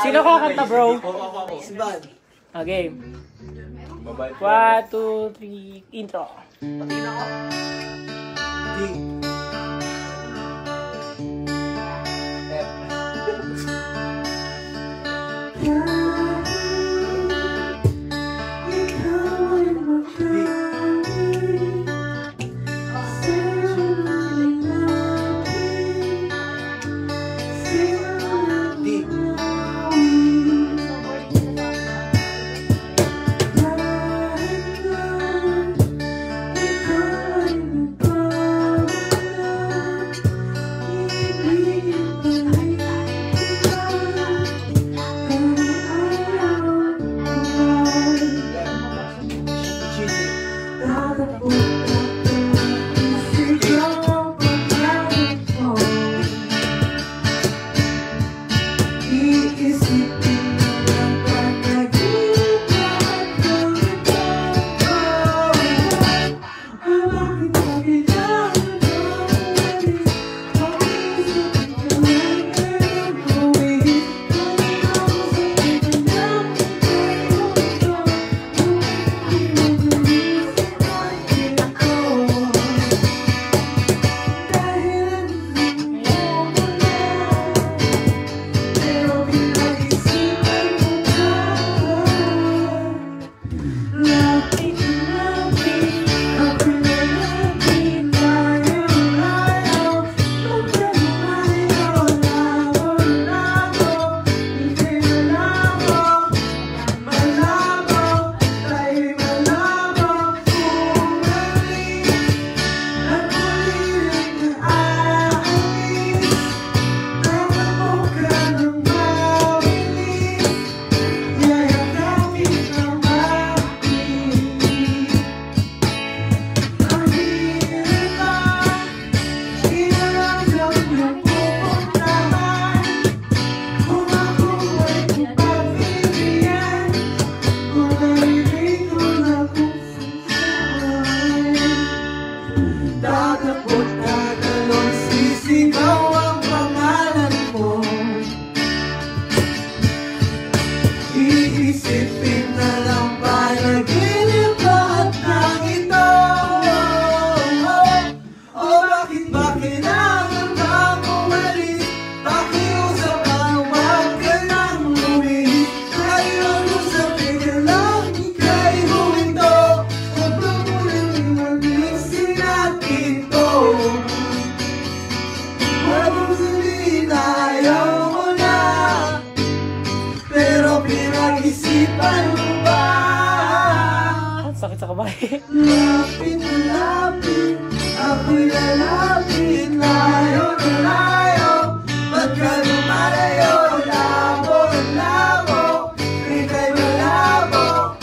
Sino kakanta, bro? Si Van. Okay. 1, 2, 3, intro. Patingin ako. D. Sakit sa kamay. Lapit na lapit, ako'y lalapit, layo na layo, ba't ka lumalayo, labo na labo, ika'y malabo,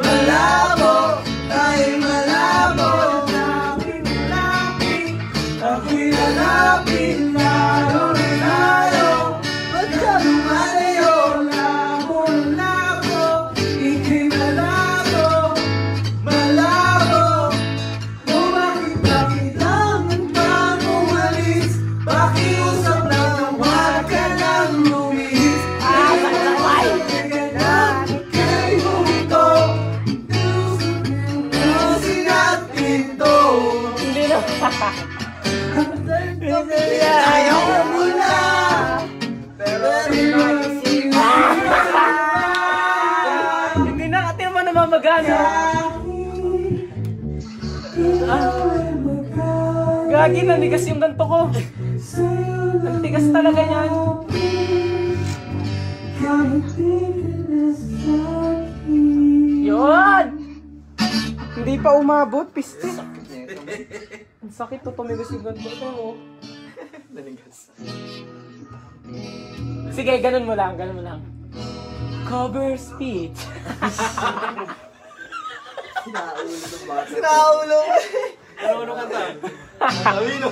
malabo, tayo'y malabo, lapit na lapit, ako'y lalapit, layo na layo, ba't ka lumalayo, labo na labo, ika'y malabo. Ayaw mo na, pero hindi na kasi naman namamagana. Gagi, nanigas yung ganto ko. Nantigas talaga yan. Yun! Hindi pa umabot, piste. Ang sakit to, tumigas yung ganto ko. nanigas. Sige, ganun mo lang, ganun mo lang. Cover speech. Sinaulo ng bata. Sinaulo! Ano kanta? Tawino!